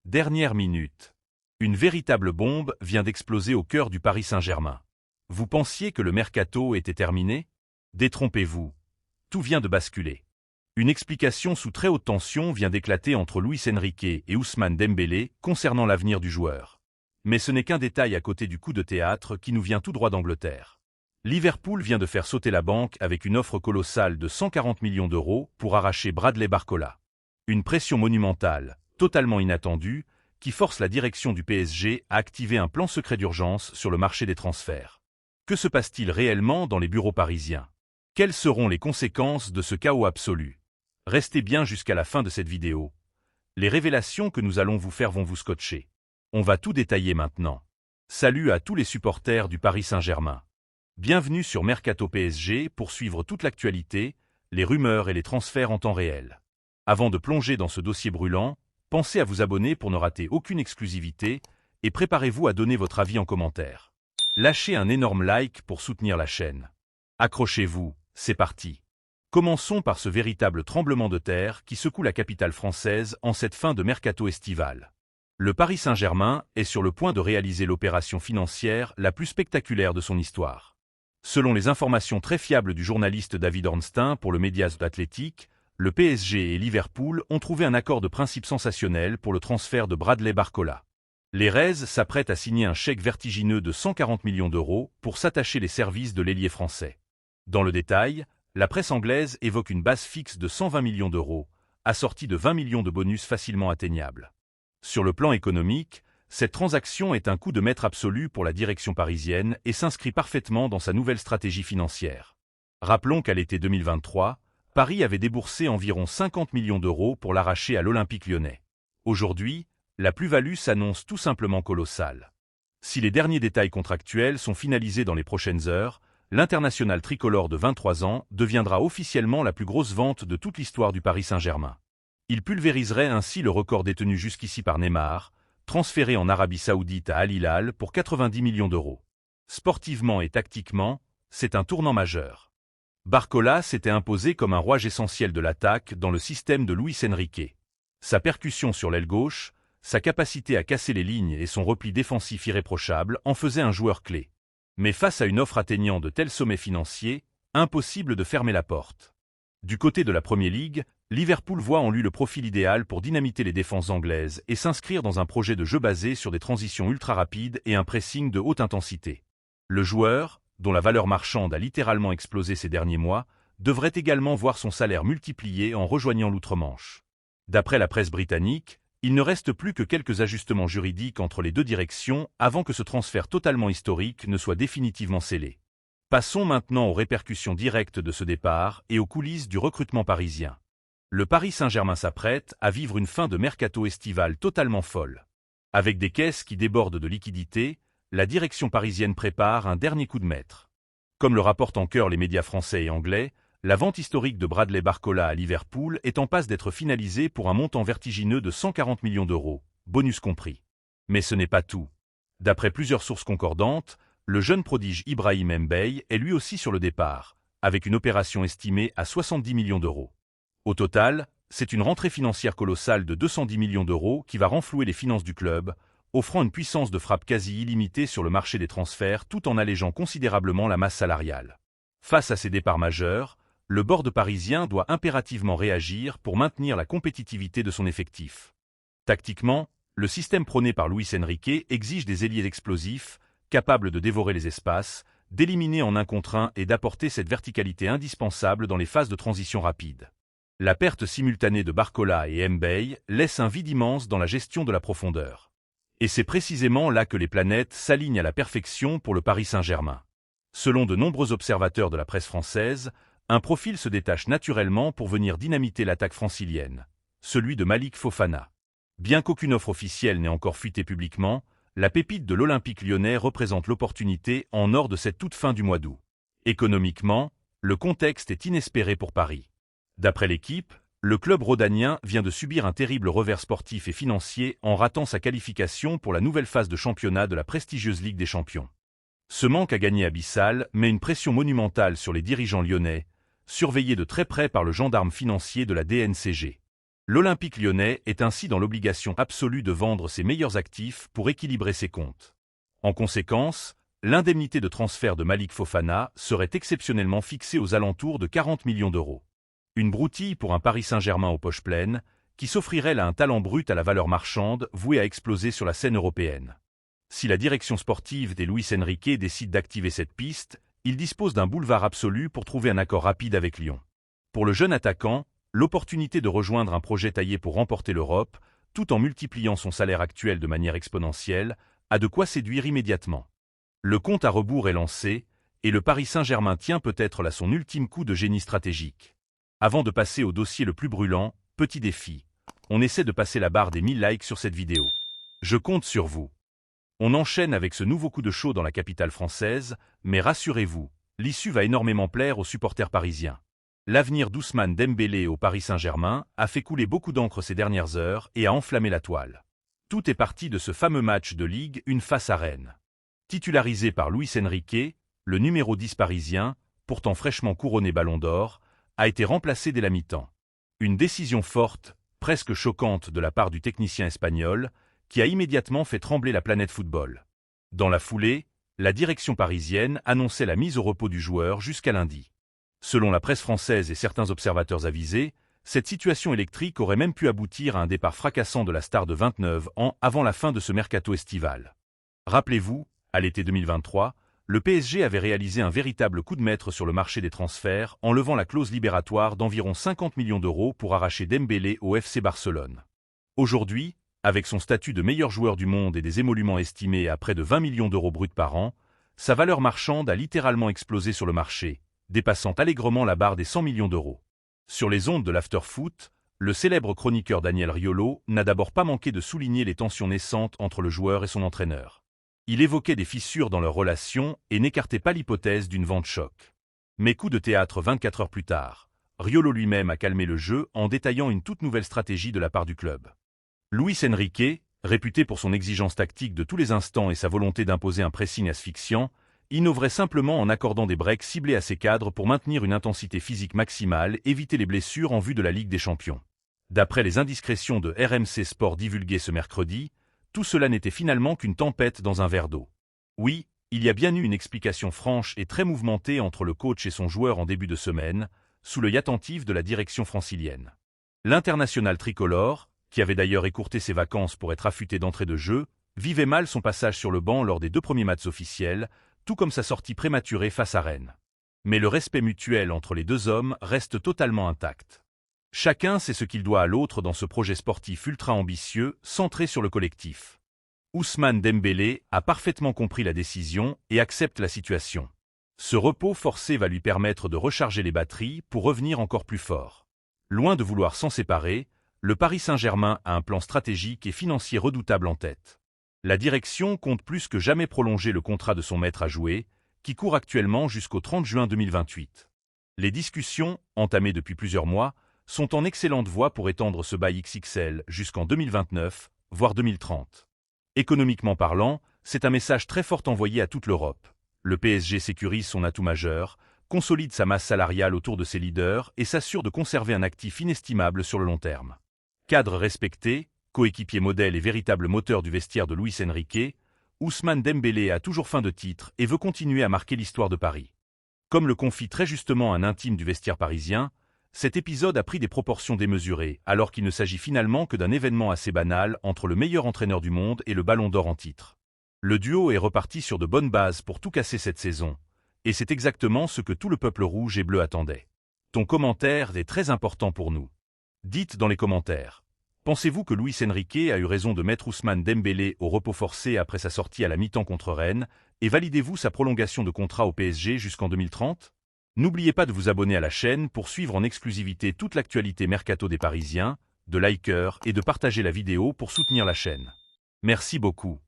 Dernière minute. Une véritable bombe vient d'exploser au cœur du Paris Saint-Germain. Vous pensiez que le mercato était terminé? Détrompez-vous. Tout vient de basculer. Une explication sous très haute tension vient d'éclater entre Luis Enrique et Ousmane Dembélé concernant l'avenir du joueur. Mais ce n'est qu'un détail à côté du coup de théâtre qui nous vient tout droit d'Angleterre. Liverpool vient de faire sauter la banque avec une offre colossale de 140 millions d'euros pour arracher Bradley Barcola. Une pression monumentale, totalement inattendue, qui force la direction du PSG à activer un plan secret d'urgence sur le marché des transferts. Que se passe-t-il réellement dans les bureaux parisiens? Quelles seront les conséquences de ce chaos absolu? Restez bien jusqu'à la fin de cette vidéo. Les révélations que nous allons vous faire vont vous scotcher. On va tout détailler maintenant. Salut à tous les supporters du Paris Saint-Germain. Bienvenue sur Mercato PSG pour suivre toute l'actualité, les rumeurs et les transferts en temps réel. Avant de plonger dans ce dossier brûlant, pensez à vous abonner pour ne rater aucune exclusivité et préparez-vous à donner votre avis en commentaire. Lâchez un énorme like pour soutenir la chaîne. Accrochez-vous, c'est parti. Commençons par ce véritable tremblement de terre qui secoue la capitale française en cette fin de mercato estival. Le Paris Saint-Germain est sur le point de réaliser l'opération financière la plus spectaculaire de son histoire. Selon les informations très fiables du journaliste David Ornstein pour le Medias Athletic, le PSG et Liverpool ont trouvé un accord de principe sensationnel pour le transfert de Bradley Barcola. Les Reds s'apprêtent à signer un chèque vertigineux de 140 millions d'euros pour s'attacher les services de l'ailier français. Dans le détail, la presse anglaise évoque une base fixe de 120 millions d'euros, assortie de 20 millions de bonus facilement atteignables. Sur le plan économique, cette transaction est un coup de maître absolu pour la direction parisienne et s'inscrit parfaitement dans sa nouvelle stratégie financière. Rappelons qu'à l'été 2023, Paris avait déboursé environ 50 millions d'euros pour l'arracher à l'Olympique lyonnais. Aujourd'hui, la plus-value s'annonce tout simplement colossale. Si les derniers détails contractuels sont finalisés dans les prochaines heures, l'international tricolore de 23 ans deviendra officiellement la plus grosse vente de toute l'histoire du Paris Saint-Germain. Il pulvériserait ainsi le record détenu jusqu'ici par Neymar, transféré en Arabie Saoudite à Al Hilal pour 90 millions d'euros. Sportivement et tactiquement, c'est un tournant majeur. Barcola s'était imposé comme un rouage essentiel de l'attaque dans le système de Luis Enrique. Sa percussion sur l'aile gauche, sa capacité à casser les lignes et son repli défensif irréprochable en faisaient un joueur clé. Mais face à une offre atteignant de tels sommets financiers, impossible de fermer la porte. Du côté de la Premier League, Liverpool voit en lui le profil idéal pour dynamiter les défenses anglaises et s'inscrire dans un projet de jeu basé sur des transitions ultra rapides et un pressing de haute intensité. Le joueur, dont la valeur marchande a littéralement explosé ces derniers mois, devrait également voir son salaire multiplié en rejoignant l'outre-Manche. D'après la presse britannique, il ne reste plus que quelques ajustements juridiques entre les deux directions avant que ce transfert totalement historique ne soit définitivement scellé. Passons maintenant aux répercussions directes de ce départ et aux coulisses du recrutement parisien. Le Paris Saint-Germain s'apprête à vivre une fin de mercato estival totalement folle. Avec des caisses qui débordent de liquidités, la direction parisienne prépare un dernier coup de maître. Comme le rapportent en chœur les médias français et anglais, la vente historique de Bradley Barcola à Liverpool est en passe d'être finalisée pour un montant vertigineux de 140 millions d'euros, bonus compris. Mais ce n'est pas tout. D'après plusieurs sources concordantes, le jeune prodige Ibrahim Mbaye est lui aussi sur le départ, avec une opération estimée à 70 millions d'euros. Au total, c'est une rentrée financière colossale de 210 millions d'euros qui va renflouer les finances du club, offrant une puissance de frappe quasi illimitée sur le marché des transferts tout en allégeant considérablement la masse salariale. Face à ces départs majeurs, le board parisien doit impérativement réagir pour maintenir la compétitivité de son effectif. Tactiquement, le système prôné par Luis Enrique exige des ailiers explosifs, capables de dévorer les espaces, d'éliminer en un contre un et d'apporter cette verticalité indispensable dans les phases de transition rapide. La perte simultanée de Barcola et Mbaye laisse un vide immense dans la gestion de la profondeur. Et c'est précisément là que les planètes s'alignent à la perfection pour le Paris Saint-Germain. Selon de nombreux observateurs de la presse française, un profil se détache naturellement pour venir dynamiter l'attaque francilienne, celui de Malik Fofana. Bien qu'aucune offre officielle n'ait encore fuité publiquement, la pépite de l'Olympique lyonnais représente l'opportunité en or de cette toute fin du mois d'août. Économiquement, le contexte est inespéré pour Paris. D'après l'équipe, le club rhodanien vient de subir un terrible revers sportif et financier en ratant sa qualification pour la nouvelle phase de championnat de la prestigieuse Ligue des Champions. Ce manque à gagner abyssal met une pression monumentale sur les dirigeants lyonnais, surveillés de très près par le gendarme financier de la DNCG. L'Olympique lyonnais est ainsi dans l'obligation absolue de vendre ses meilleurs actifs pour équilibrer ses comptes. En conséquence, l'indemnité de transfert de Malik Fofana serait exceptionnellement fixée aux alentours de 40 millions d'euros. Une broutille pour un Paris Saint-Germain aux poches pleines, qui s'offrirait là un talent brut à la valeur marchande voué à exploser sur la scène européenne. Si la direction sportive des Luis Enrique décide d'activer cette piste, il dispose d'un boulevard absolu pour trouver un accord rapide avec Lyon. Pour le jeune attaquant, l'opportunité de rejoindre un projet taillé pour remporter l'Europe, tout en multipliant son salaire actuel de manière exponentielle, a de quoi séduire immédiatement. Le compte à rebours est lancé, et le Paris Saint-Germain tient peut-être là son ultime coup de génie stratégique. Avant de passer au dossier le plus brûlant, petit défi. On essaie de passer la barre des 1000 likes sur cette vidéo. Je compte sur vous. On enchaîne avec ce nouveau coup de chaud dans la capitale française, mais rassurez-vous, l'issue va énormément plaire aux supporters parisiens. L'avenir d'Ousmane Dembélé au Paris Saint-Germain a fait couler beaucoup d'encre ces dernières heures et a enflammé la toile. Tout est parti de ce fameux match de Ligue 1 face à Rennes. Titularisé par Luis Enrique, le numéro 10 parisien, pourtant fraîchement couronné Ballon d'Or, a été remplacé dès la mi-temps. Une décision forte, presque choquante de la part du technicien espagnol, qui a immédiatement fait trembler la planète football. Dans la foulée, la direction parisienne annonçait la mise au repos du joueur jusqu'à lundi. Selon la presse française et certains observateurs avisés, cette situation électrique aurait même pu aboutir à un départ fracassant de la star de 29 ans avant la fin de ce mercato estival. Rappelez-vous, à l'été 2023, le PSG avait réalisé un véritable coup de maître sur le marché des transferts en levant la clause libératoire d'environ 50 millions d'euros pour arracher Dembélé au FC Barcelone. Aujourd'hui, avec son statut de meilleur joueur du monde et des émoluments estimés à près de 20 millions d'euros bruts par an, sa valeur marchande a littéralement explosé sur le marché, dépassant allègrement la barre des 100 millions d'euros. Sur les ondes de l'after-foot, le célèbre chroniqueur Daniel Riolo n'a d'abord pas manqué de souligner les tensions naissantes entre le joueur et son entraîneur. Il évoquait des fissures dans leur relation et n'écartait pas l'hypothèse d'une vente choc. Mais coup de théâtre 24 heures plus tard, Riolo lui-même a calmé le jeu en détaillant une toute nouvelle stratégie de la part du club. Luis Enrique, réputé pour son exigence tactique de tous les instants et sa volonté d'imposer un pressing asphyxiant, innoverait simplement en accordant des breaks ciblés à ses cadres pour maintenir une intensité physique maximale, éviter les blessures en vue de la Ligue des Champions. D'après les indiscrétions de RMC Sport divulguées ce mercredi, tout cela n'était finalement qu'une tempête dans un verre d'eau. Oui, il y a bien eu une explication franche et très mouvementée entre le coach et son joueur en début de semaine, sous l'œil attentif de la direction francilienne. L'international tricolore, qui avait d'ailleurs écourté ses vacances pour être affûté d'entrée de jeu, vivait mal son passage sur le banc lors des 2 premiers matchs officiels, tout comme sa sortie prématurée face à Rennes. Mais le respect mutuel entre les deux hommes reste totalement intact. Chacun sait ce qu'il doit à l'autre dans ce projet sportif ultra ambitieux, centré sur le collectif. Ousmane Dembélé a parfaitement compris la décision et accepte la situation. Ce repos forcé va lui permettre de recharger les batteries pour revenir encore plus fort. Loin de vouloir s'en séparer, le Paris Saint-Germain a un plan stratégique et financier redoutable en tête. La direction compte plus que jamais prolonger le contrat de son maître à jouer, qui court actuellement jusqu'au 30 juin 2028. Les discussions, entamées depuis plusieurs mois, sont en excellente voie pour étendre ce bail XXL jusqu'en 2029, voire 2030. Économiquement parlant, c'est un message très fort envoyé à toute l'Europe. Le PSG sécurise son atout majeur, consolide sa masse salariale autour de ses leaders et s'assure de conserver un actif inestimable sur le long terme. Cadre respecté, coéquipier modèle et véritable moteur du vestiaire de Luis Enrique, Ousmane Dembélé a toujours faim de titre et veut continuer à marquer l'histoire de Paris. Comme le confie très justement un intime du vestiaire parisien, cet épisode a pris des proportions démesurées, alors qu'il ne s'agit finalement que d'un événement assez banal entre le meilleur entraîneur du monde et le Ballon d'Or en titre. Le duo est reparti sur de bonnes bases pour tout casser cette saison, et c'est exactement ce que tout le peuple rouge et bleu attendait. Ton commentaire est très important pour nous. Dites dans les commentaires. Pensez-vous que Luis Enrique a eu raison de mettre Ousmane Dembélé au repos forcé après sa sortie à la mi-temps contre Rennes, et validez-vous sa prolongation de contrat au PSG jusqu'en 2030 ? N'oubliez pas de vous abonner à la chaîne pour suivre en exclusivité toute l'actualité mercato des Parisiens, de liker et de partager la vidéo pour soutenir la chaîne. Merci beaucoup.